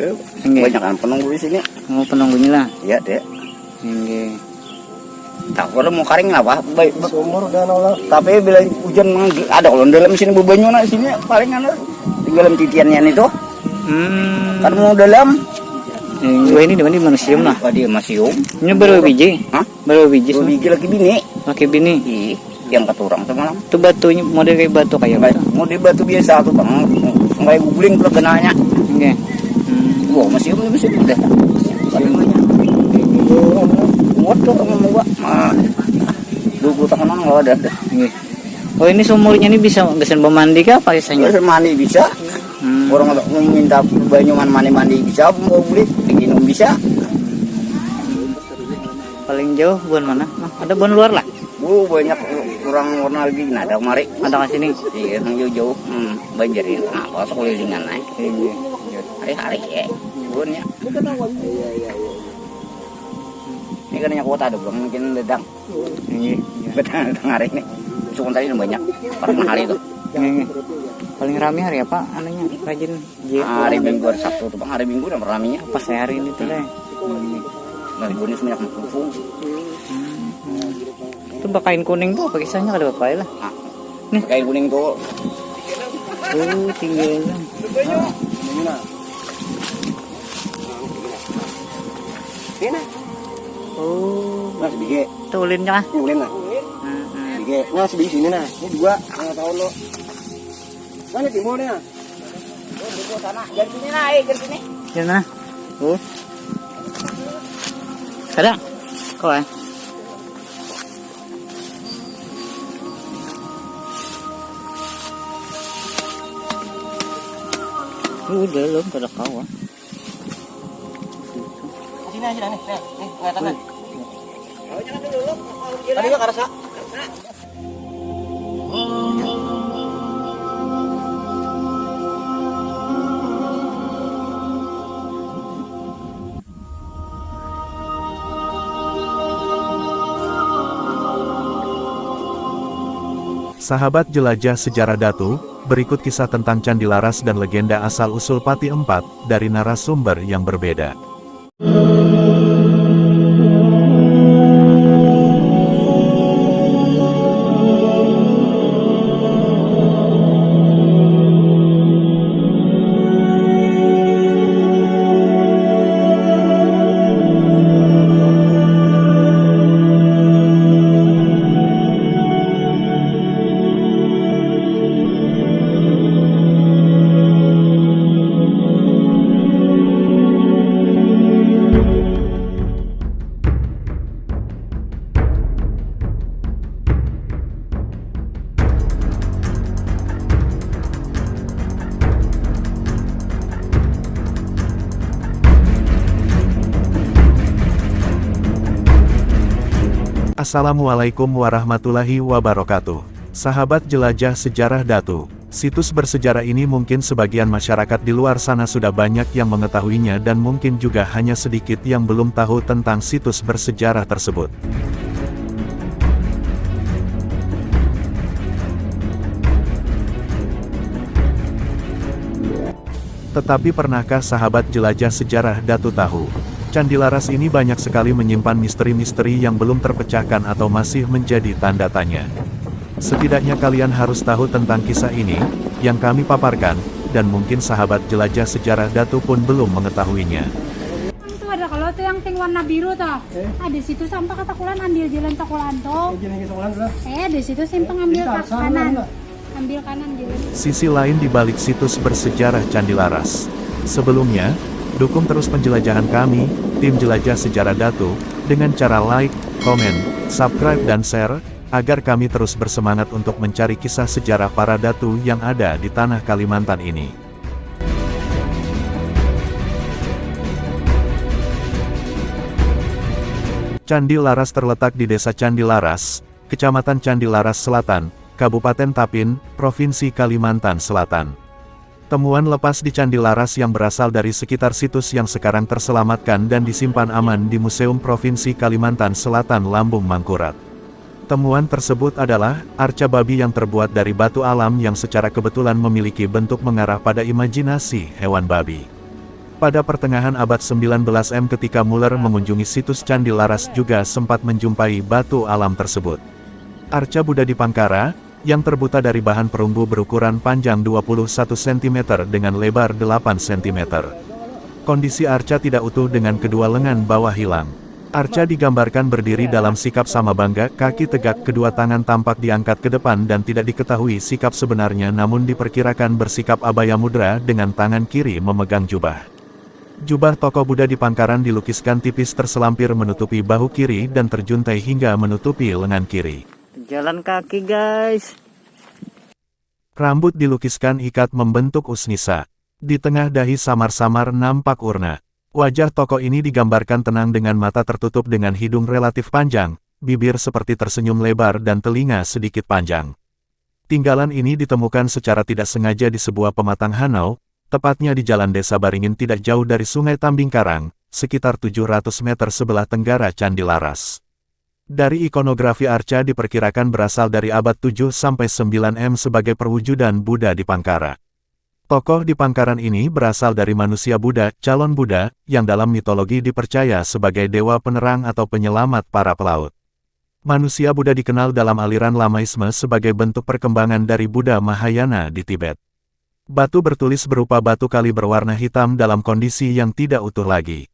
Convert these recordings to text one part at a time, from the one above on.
Itu Nggih. banyak kan penunggu di sini. Oh, penunggunya lah. Iya, Dek. Nggih. Tak kalau mau karing apa? Baik, Sumur dan olah. tapi bila hujan ada kalau dalam sini bebanyu nak sini paling ada tinggal dalam titiannya itu. Kan mau dalam. Wah, ini di mana manusia lah. Dia masih Ini baru biji. Hah? Baru biji. Dua biji lagi bini. Pakai bini. Ih, yang kata orang semalam. Itu batunya model kayak batu kayak batu. Mau di batu biasa tuh bang, kayak guling pula kenanya. Nggih. Wah masih udah. Paling banyak. Muat tuh sama gua. Mah, 20 tahunan nggak ada. Nggih. Oh, ini sumurnya ini bisa gesen mandi kah apa biasanya? Bisa mandi bisa. Orang mau minta banyuman mandi bisa, mau beli diminum bisa. Paling jauh buan mana? Nah, ada buan luar lah. Banyak orang warna lagi ada mari. Ada ke sini. Iya, yang jauh-jauh. Banjirin. Nah, kalau sekelilingan naik. Hari-hari ya. Buannya. Ini kan yang kuota ada belum mungkin dedang. Nggih. Bedang hari ini. Cuma tadi banyak. Orang hari itu. Nggih. Paling rame hari apa? Anunya rajin Hari Minggu hari Sabtu tuh bang. Hari Minggu udah raminya. pas hari ini tuh deh. Nah, ini sebanyak kumpul. Itu bakain kuning tuh apa kisahnya kada apa lah. Nih kain kuning tuh. Oh, tinggal. Oh, Nah, sebiji. tulin kah? Ulin lah. Bige. Nah, sebiji sini nah. Ini dua. Nggak tahu lo. Mana timurnya? Sana, jadi sini naik, jadi sini. Yan na. Oh. Kada. Kau eh. Udah belum kada kau ah. Sini aja nih. Nih, kelihatan kan? Tadi nggak rasa. Sahabat jelajah sejarah Datu, berikut kisah tentang Candi Laras dan legenda asal-usul Pati 4 dari narasumber yang berbeda. Assalamualaikum warahmatullahi wabarakatuh. Sahabat jelajah sejarah Datu, situs bersejarah ini mungkin sebagian masyarakat di luar sana sudah banyak yang mengetahuinya dan mungkin juga hanya sedikit yang belum tahu tentang situs bersejarah tersebut. Tetapi pernahkah sahabat jelajah sejarah Datu tahu? Candi Laras ini banyak sekali menyimpan misteri-misteri yang belum terpecahkan atau masih menjadi tanda tanya. Setidaknya kalian harus tahu tentang kisah ini, yang kami paparkan, dan mungkin sahabat jelajah sejarah Datu pun belum mengetahuinya. Itu ada kalau tuh yang ting warna biru tuh. Di situ sampai ke Takulan ambil jalan Takulan tuh. Di situ simpang ambil ke kanan. Ambil kanan jalan. Sisi lain di balik situs bersejarah Candi Laras. Sebelumnya, dukung terus penjelajahan kami, tim Jelajah Sejarah Datu, dengan cara like, komen, subscribe dan share, agar kami terus bersemangat untuk mencari kisah sejarah para Datu yang ada di tanah Kalimantan ini. Candi Laras terletak di Desa Candi Laras, Kecamatan Candi Laras Selatan, Kabupaten Tapin, Provinsi Kalimantan Selatan. Temuan lepas di Candi Laras yang berasal dari sekitar situs yang sekarang terselamatkan dan disimpan aman di Museum Provinsi Kalimantan Selatan Lambung Mangkurat. Temuan tersebut adalah arca babi yang terbuat dari batu alam yang secara kebetulan memiliki bentuk mengarah pada imajinasi hewan babi. Pada pertengahan abad 19 ketika Muller mengunjungi situs Candi Laras juga sempat menjumpai batu alam tersebut. Arca Buddha di Pangkara, yang terbuat dari bahan perunggu berukuran panjang 21 cm dengan lebar 8 cm. Kondisi arca tidak utuh dengan kedua lengan bawah hilang. Arca digambarkan berdiri dalam sikap sama bangga, kaki tegak, kedua tangan tampak diangkat ke depan dan tidak diketahui sikap sebenarnya, namun diperkirakan bersikap abaya mudra dengan tangan kiri memegang jubah. Jubah tokoh Buddha di Pangkaran dilukiskan tipis terselampir menutupi bahu kiri dan terjuntai hingga menutupi lengan kiri. Jalan kaki guys. Rambut dilukiskan ikat membentuk usnisa. Di tengah dahi samar-samar nampak urna. Wajah tokoh ini digambarkan tenang dengan mata tertutup dengan hidung relatif panjang, bibir seperti tersenyum lebar dan telinga sedikit panjang. Tinggalan ini ditemukan secara tidak sengaja di sebuah pematang Hanau, tepatnya di Jalan Desa Baringin tidak jauh dari Sungai Tambing Karang, sekitar 700 meter sebelah tenggara Candi Laras. Dari ikonografi arca diperkirakan berasal dari abad 7-9 M sebagai perwujudan Buddha di Pangkara. Tokoh di Pangkaran ini berasal dari manusia Buddha, calon Buddha, yang dalam mitologi dipercaya sebagai dewa penerang atau penyelamat para pelaut. Manusia Buddha dikenal dalam aliran Lamaisme sebagai bentuk perkembangan dari Buddha Mahayana di Tibet. Batu bertulis berupa batu kali berwarna hitam dalam kondisi yang tidak utuh lagi.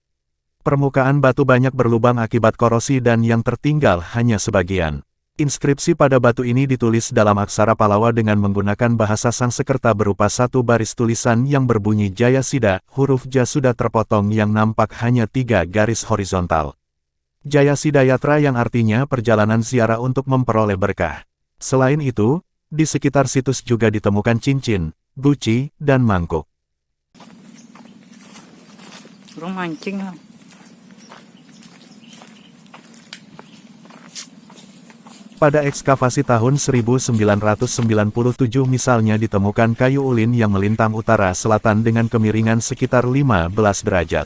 Permukaan batu banyak berlubang akibat korosi dan yang tertinggal hanya sebagian. Inskripsi pada batu ini ditulis dalam aksara Palawa dengan menggunakan bahasa Sanskerta berupa satu baris tulisan yang berbunyi Jaya Sida, huruf J sudah terpotong yang nampak hanya 3 garis horizontal. Jaya Sida Yatra yang artinya perjalanan ziarah untuk memperoleh berkah. Selain itu, di sekitar situs juga ditemukan cincin, guci, dan mangkuk. Burung mancing lah. Pada ekskavasi tahun 1997 misalnya ditemukan kayu ulin yang melintang utara selatan dengan kemiringan sekitar 15 derajat.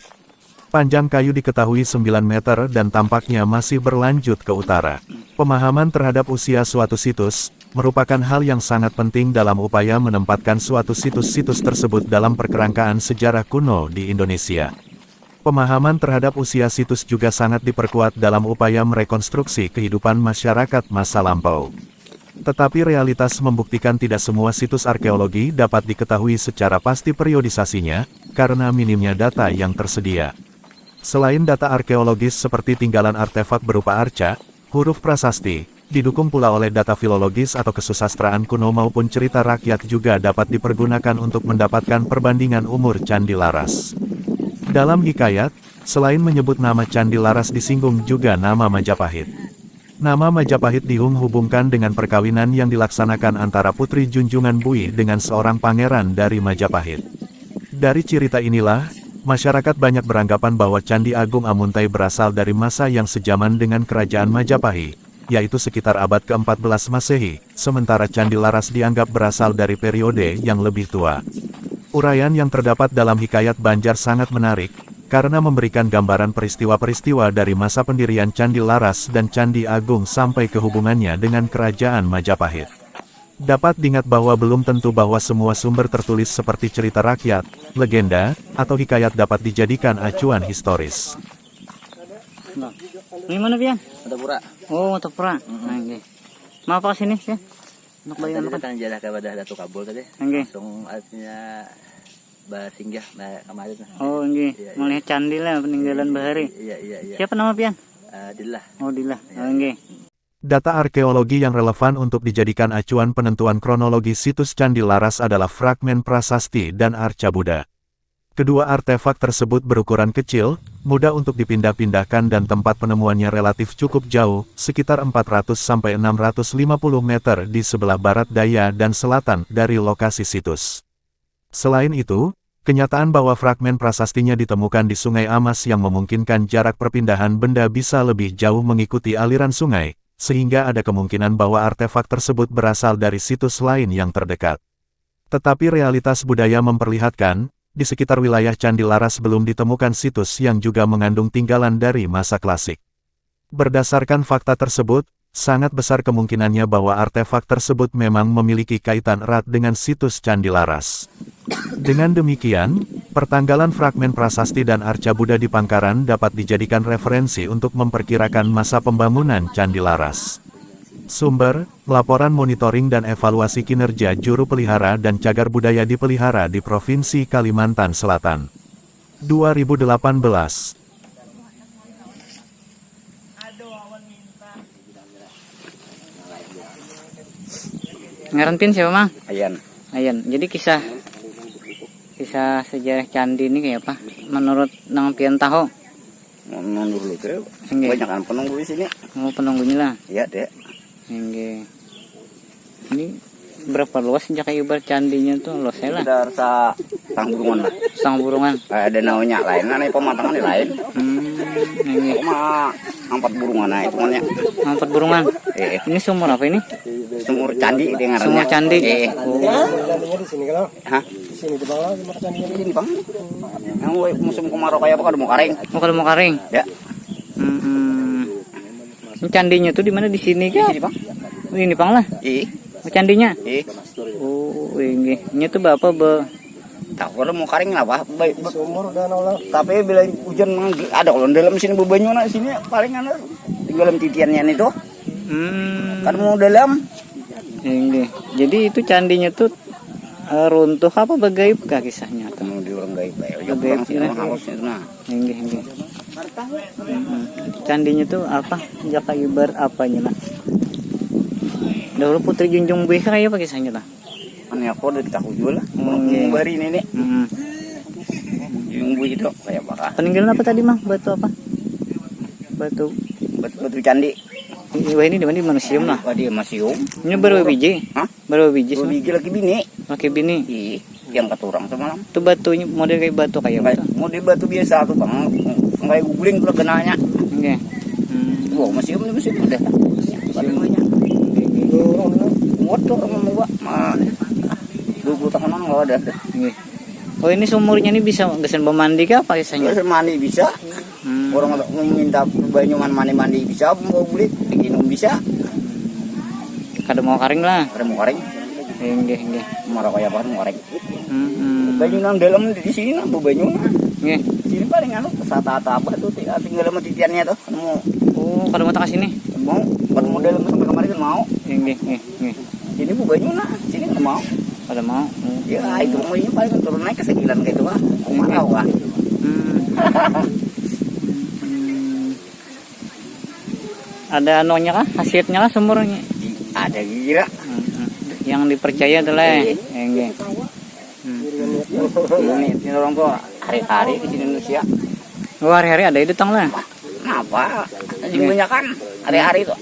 Panjang kayu diketahui 9 meter dan tampaknya masih berlanjut ke utara. Pemahaman terhadap usia suatu situs merupakan hal yang sangat penting dalam upaya menempatkan suatu situs-situs tersebut dalam perkerangkaan sejarah kuno di Indonesia. Pemahaman terhadap usia situs juga sangat diperkuat dalam upaya merekonstruksi kehidupan masyarakat masa lampau. Tetapi realitas membuktikan tidak semua situs arkeologi dapat diketahui secara pasti periodisasinya, karena minimnya data yang tersedia. Selain data arkeologis seperti tinggalan artefak berupa arca, huruf prasasti, didukung pula oleh data filologis atau kesusastraan kuno maupun cerita rakyat juga dapat dipergunakan untuk mendapatkan perbandingan umur Candi Laras. Dalam hikayat, selain menyebut nama Candi Laras disinggung juga nama Majapahit. Nama Majapahit dihubungkan dengan perkawinan yang dilaksanakan antara putri junjungan Buih dengan seorang pangeran dari Majapahit. Dari cerita inilah, masyarakat banyak beranggapan bahwa Candi Agung Amuntai berasal dari masa yang sejaman dengan kerajaan Majapahit, yaitu sekitar abad ke-14 Masehi, sementara Candi Laras dianggap berasal dari periode yang lebih tua. Uraian yang terdapat dalam hikayat Banjar sangat menarik, karena memberikan gambaran peristiwa-peristiwa dari masa pendirian Candi Laras dan Candi Agung sampai ke hubungannya dengan kerajaan Majapahit. Dapat diingat bahwa belum tentu bahwa semua sumber tertulis seperti cerita rakyat, legenda, atau hikayat dapat dijadikan acuan historis. Nah, ini mana Pian? Matapura. Oh, Matapura. Oke. Mau apa sini ya? Untuk bayi Tadi anak. datang jalan kepada Datu Kabul tadi. Oke. Langsung artinya singgah kemarin. Oh, nggih. Iya, iya. Melihat candi lah peninggalan bahari. Iya. Siapa nama Pian? Dillah. Oh, Dilah. Iya. Oh, nggih. Data arkeologi yang relevan untuk dijadikan acuan penentuan kronologi situs Candi Laras adalah fragmen prasasti dan arca Buddha. Kedua artefak tersebut berukuran kecil, mudah untuk dipindah-pindahkan dan tempat penemuannya relatif cukup jauh, sekitar 400-650 meter di sebelah barat daya dan selatan dari lokasi situs. Selain itu, kenyataan bahwa fragmen prasastinya ditemukan di Sungai Amas yang memungkinkan jarak perpindahan benda bisa lebih jauh mengikuti aliran sungai, sehingga ada kemungkinan bahwa artefak tersebut berasal dari situs lain yang terdekat. Tetapi realitas budaya memperlihatkan, di sekitar wilayah Candi Laras belum ditemukan situs yang juga mengandung tinggalan dari masa klasik. Berdasarkan fakta tersebut, sangat besar kemungkinannya bahwa artefak tersebut memang memiliki kaitan erat dengan situs Candi Laras. Dengan demikian, Pertanggalan fragmen prasasti dan arca Buddha di Pangkaran dapat dijadikan referensi untuk memperkirakan masa pembangunan Candi Laras. Sumber, laporan monitoring dan evaluasi kinerja Juru Pelihara dan Cagar Budaya Dipelihara di Provinsi Kalimantan Selatan. 2018. Ngarantin siapa, Mang? Ayan. Ayan. Jadi kisah sejarah candi ini kayak apa? Menurut Nang Pian tahu? Ngomong dulu tuh. Enggak. Banyak kan penunggu di sini. Mau penunggunya lah. Iya, Dek. Enggak. Ini berapa luas sejak ibar candinya tuh luasnya lah. Kita rasa tanggungan lah. Sang burungan. Ada naunya lain, nah pematangan lain. Enggak. Cuma 4 burungan nah itu namanya. 4 burungan. Ini sumur apa ini? Sumur candi dia ngarannya. Sumur candi. Oh. Candinya di sini kalau. Hah? Di sini di bawah cuma candinya di Ini bang. Yang musim kemarau kayak apa kan mau karing. Oh, kalau mau karing. Ya. Ini candinya tuh di mana di sini Di kah? sini bang. Ini pang lah. Oh, candinya. Oh, ini. Ini tuh bapak Tahu kalau mau karing lah pak. Baik. sumur danau lah. Tapi bila hujan ada kalau dalam sini bebanyu nah sini paling ada tinggal titiannya itu. Kan mau dalam. Ini. Jadi itu candinya tuh runtuh apa bagaib kah kisahnya tuh? Mau di orang gaib ya. Gaib, Gaib sih ya. harusnya itu nah. Ini. Candinya tuh apa? Jaka ibar apanya lah? Dahulu Putri Junjung Buih kayak apa kisahnya lah? Kan ya aku udah tahu juga lah. Oke. Mau bari ini nih. Yung buih itu kayak apa? Peninggalan apa tadi, Mang? Batu apa? Batu Batu candi. Wah, ini di mana? Di museum lah. Oh, dia masih Ini baru biji. Hah? Baru biji Dua semua. biji lagi bini. Pakai bini. Ih, yang keturang semalam. Itu batunya model kayak batu kayak Kayak batu. mau di batu biasa tuh bang. Kayak guling tuh kenanya. Oke. Wah masih udah. Paling banyak. Muat tuh orang mau mah. 20 tahunan nggak ada. Oke. Oh, ini sumurnya ini bisa gesen mandi kah apa kisahnya? Bisa mandi bisa. Orang mau minta banyu mandi bisa. Mau beli minum bisa. Kada mau karing lah. Ada mau karing. Nggih. Marah kayak apa mau karing. Hmm. Banyu nang dalam di sini nang banyu. Nggih. Sini paling anu sata apa tuh tinggal sama titiannya tuh. Mau Oh, kada mau tak sini. mau kan model sampai kemarin kan mau. Nggih. Sini bu banyu nah sini nggak mau. Kada mau. Ya itu maunya paling turun naik ke segilan kayak itu lah. Marah lah. Ada anunya kah? Khasiatnya kah sumurnya? Ada kira. Yang dipercaya adalah nggih. Ini orang tuh hari-hari di sini Indonesia. Oh, hari-hari ada itu tang lah. Kenapa? Jadi banyak kan hari-hari itu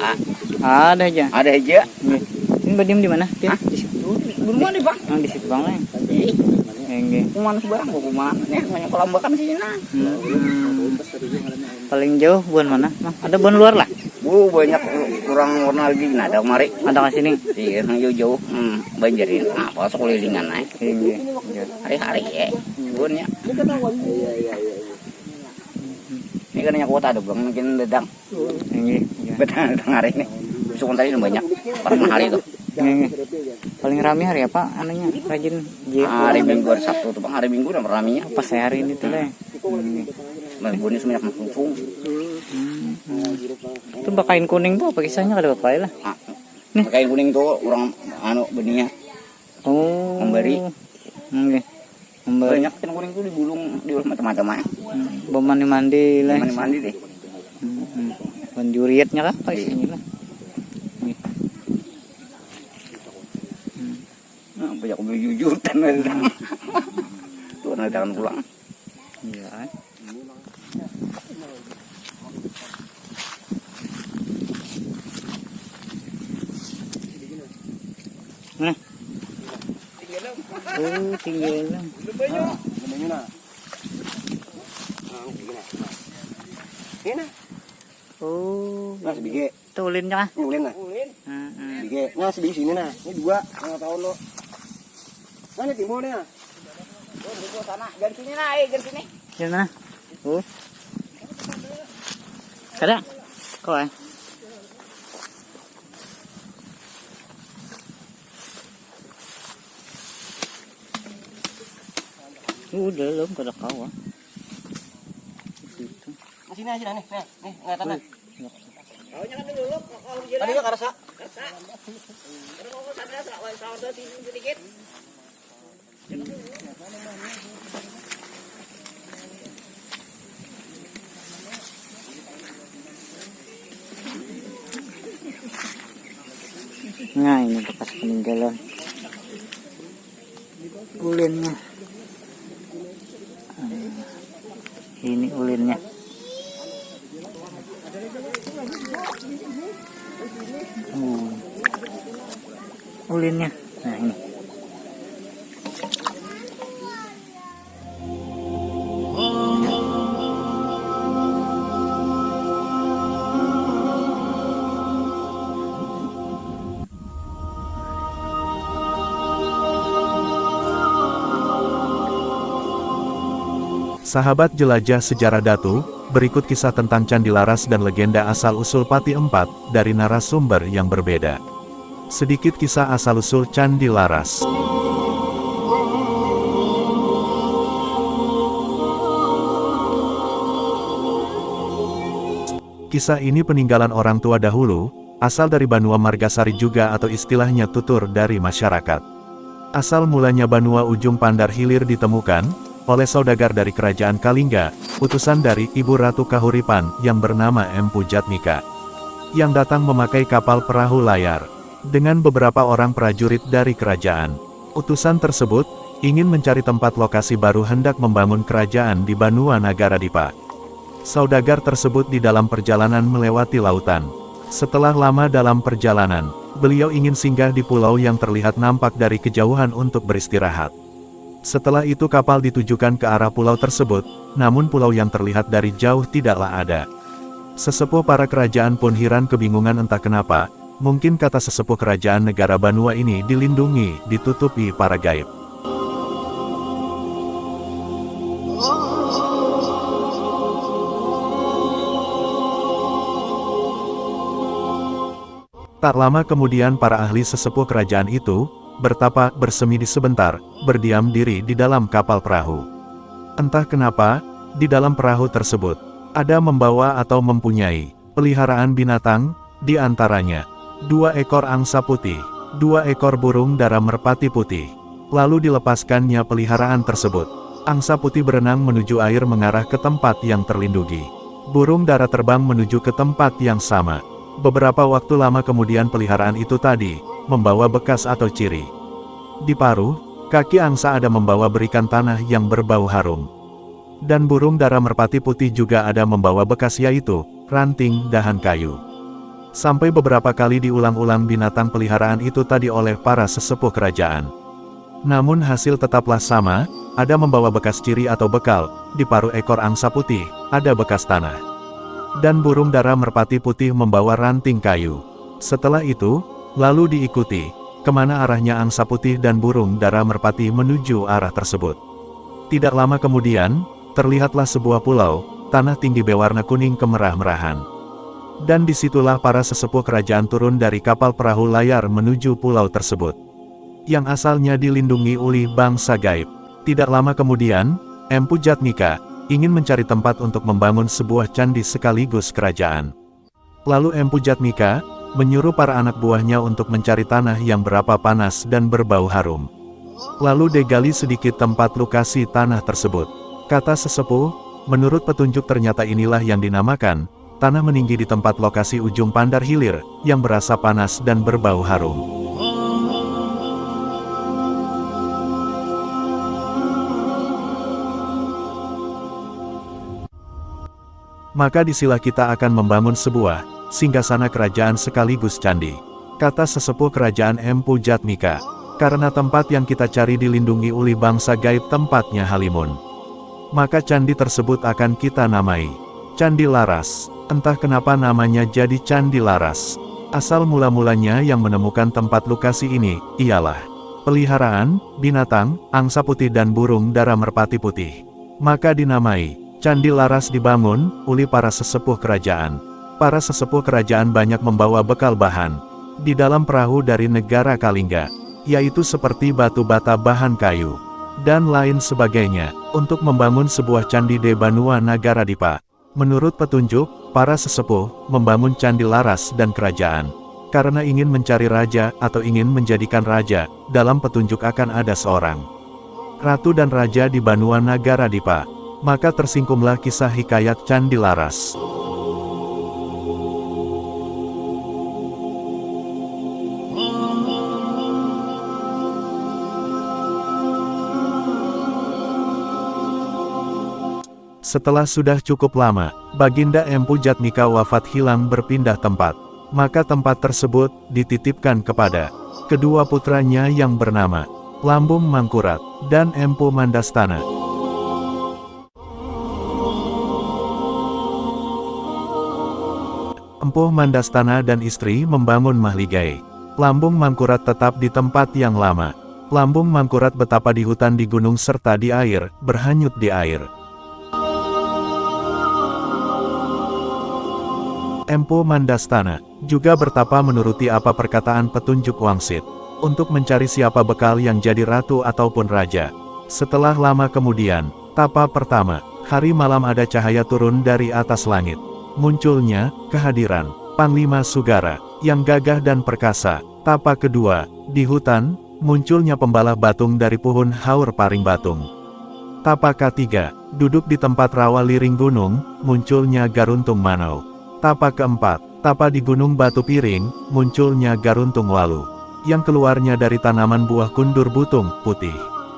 Ada aja. ada aja. Nggih. Ini badiam di mana? Di situ. Belum ada bang. Oh, di situ Bang lah. Ih, Nggih. kuman sebarang kuman. Nih banyak kelambakan sini nah. Paling jauh buan mana? Mang, ada buan luar lah. Bu banyak kurang warna lagi nah ada kemari. Ada ke sini. Iya, yang jauh-jauh. Banjarin. Apa sekelilingan naik. Nggih. Hari-hari ya. Buannya. Ini kan yang kota ada bang, mungkin dedang. Nggih. Bedang hari ini. Besok tadi banyak. Parang hari itu. Nggih. Paling rame hari apa? Anunya rajin Hari Minggu hari Sabtu tuh bang, hari Minggu udah raminya. pas hari ini tuh lah. Minggu ini sebanyak langsung. Itu bakain kuning tuh apa kisahnya kada apa lah. Nih kain kuning tuh orang anu benihnya Oh. memberi. Nggih. Memberi. Banyak kain kuning tuh digulung di macam-macam ya. Mandi lah. Mandi deh. Penjuriatnya kah apa isinya lah. Banyak jujur kan. Tuh nanti akan pulang. Iya. Nah. Oh, tinggal lang. Ini Oh, nah sebiji. tulin niya ka. Ulin nah. Sebiji. Nah sebiji sini nah. Ini dua. Nggak tahu lo. Mana timurnya? Tuh sana, dari sini nah, dari sini. Yan na. Oh. Kada. Kau ay. Udah belum kada kawa. Situ. Sini nih, nih, ngeliatan nah. Tadi nggak kerasa? Nah, ini bekas peninggalan ulinnya. Ini ulinnya. Ulinnya. Nah, ini. Sahabat jelajah sejarah Datu, berikut kisah tentang Candi Laras dan legenda asal-usul Pati Empat, dari narasumber yang berbeda. Sedikit kisah asal-usul Candi Laras. Kisah ini peninggalan orang tua dahulu, asal dari Banua Margasari juga atau istilahnya tutur dari masyarakat. Asal mulanya Banua Ujung Pandar Hilir ditemukan oleh saudagar dari kerajaan Kalingga, utusan dari Ibu Ratu Kahuripan yang bernama Empu Jatmika, yang datang memakai kapal perahu layar dengan beberapa orang prajurit dari kerajaan. Utusan tersebut ingin mencari tempat lokasi baru hendak membangun kerajaan di Banua Nagaradipa. Saudagar tersebut di dalam perjalanan melewati lautan. Setelah lama dalam perjalanan, beliau ingin singgah di pulau yang terlihat nampak dari kejauhan untuk beristirahat. Setelah itu kapal ditujukan ke arah pulau tersebut, namun pulau yang terlihat dari jauh tidaklah ada. Sesepuh para kerajaan pun heran kebingungan entah kenapa, mungkin kata sesepuh kerajaan negara Banua ini dilindungi, ditutupi para gaib. Tak lama kemudian para ahli sesepuh kerajaan itu bertapa, bersemedi sebentar, berdiam diri di dalam kapal perahu. Entah kenapa, di dalam perahu tersebut, ada membawa atau mempunyai peliharaan binatang, di antaranya 2 ekor angsa putih, 2 ekor burung dara merpati putih. Lalu dilepaskannya peliharaan tersebut. Angsa putih berenang menuju air mengarah ke tempat yang terlindungi. Burung dara terbang menuju ke tempat yang sama. Beberapa waktu lama kemudian peliharaan itu tadi membawa bekas atau ciri. Di paruh, kaki angsa ada membawa berikan tanah yang berbau harum. Dan burung dara merpati putih juga ada membawa bekas yaitu ranting dahan kayu. Sampai beberapa kali diulang-ulang binatang peliharaan itu tadi oleh para sesepuh kerajaan. Namun hasil tetaplah sama, ada membawa bekas ciri atau bekal, di paruh ekor angsa putih, ada bekas tanah. Dan burung dara merpati putih membawa ranting kayu. Setelah itu, lalu diikuti, kemana arahnya angsa putih dan burung dara merpati menuju arah tersebut. Tidak lama kemudian, terlihatlah sebuah pulau, tanah tinggi berwarna kuning kemerah-merahan. Dan disitulah para sesepuh kerajaan turun dari kapal perahu layar menuju pulau tersebut, yang asalnya dilindungi oleh bangsa gaib. Tidak lama kemudian, Empu Jatmika ingin mencari tempat untuk membangun sebuah candi sekaligus kerajaan. Lalu Empu Jatmika menyuruh para anak buahnya untuk mencari tanah yang berapa panas dan berbau harum. Lalu digali sedikit tempat lokasi tanah tersebut. Kata sesepuh, menurut petunjuk ternyata inilah yang dinamakan tanah meninggi di tempat lokasi ujung Pandar Hilir, yang berasa panas dan berbau harum. Maka disinilah kita akan membangun sebuah singgasana kerajaan sekaligus candi. Kata sesepuh kerajaan Empu Jatmika, karena tempat yang kita cari dilindungi oleh bangsa gaib tempatnya Halimun. Maka candi tersebut akan kita namai Candi Laras. Entah kenapa namanya jadi Candi Laras. Asal mula-mulanya yang menemukan tempat lokasi ini, ialah peliharaan, binatang, angsa putih dan burung dara merpati putih. Maka dinamai Candi Laras dibangun oleh para sesepuh kerajaan. Para sesepuh kerajaan banyak membawa bekal bahan di dalam perahu dari negara Kalingga, yaitu seperti batu bata bahan kayu, dan lain sebagainya, untuk membangun sebuah candi di Banua Nagaradipa. Menurut petunjuk, para sesepuh membangun Candi Laras dan kerajaan. Karena ingin mencari raja atau ingin menjadikan raja, dalam petunjuk akan ada seorang ratu dan raja di Banua Nagaradipa. Maka tersingkumlah kisah hikayat Candi Laras. Setelah sudah cukup lama, Baginda Empu Jatmika wafat hilang berpindah tempat. Maka tempat tersebut dititipkan kepada kedua putranya yang bernama Lambung Mangkurat dan Empu Mandastana. Empu Mandastana dan istri membangun mahligai. Lambung Mangkurat tetap di tempat yang lama. Lambung Mangkurat betapa di hutan, di gunung serta di air, berhanyut di air. Empu Mandastana juga bertapa menuruti apa perkataan petunjuk wangsit, untuk mencari siapa bekal yang jadi ratu ataupun raja. Setelah lama kemudian, tapa pertama, hari malam ada cahaya turun dari atas langit. Munculnya kehadiran Panglima Sugara yang gagah dan perkasa. Tapa kedua, di hutan, munculnya pembalah batung dari pohon haur paring batung. Tapa ketiga, duduk di tempat rawa liring gunung, munculnya Garuntung Manau. Tapa keempat, tapa di gunung Batu Piring, munculnya Garuntung Walu, yang keluarnya dari tanaman buah kundur butung putih.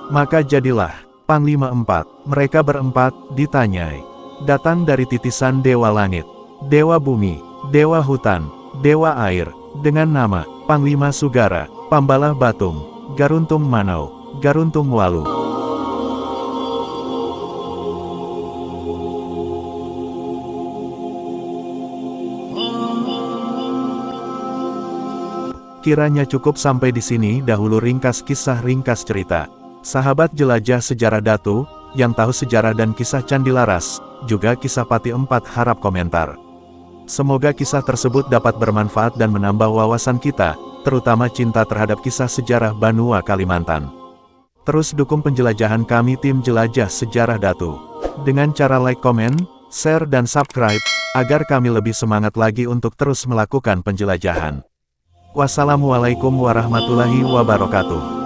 Maka jadilah Panglima empat. Mereka berempat ditanyai, datang dari titisan Dewa Langit, Dewa Bumi, Dewa Hutan, Dewa Air, dengan nama Panglima Sugara, Pambalah Batung, Garuntung Manau, Garuntung Walu. Kiranya cukup sampai di sini dahulu ringkas kisah ringkas cerita. Sahabat jelajah sejarah Datu, yang tahu sejarah dan kisah Candi Laras, juga kisah Pati Empat harap komentar. Semoga kisah tersebut dapat bermanfaat dan menambah wawasan kita, terutama cinta terhadap kisah sejarah Banua Kalimantan. Terus dukung penjelajahan kami tim Jelajah Sejarah Datu, dengan cara like, komen, share dan subscribe, agar kami lebih semangat lagi untuk terus melakukan penjelajahan. Wassalamualaikum warahmatullahi wabarakatuh.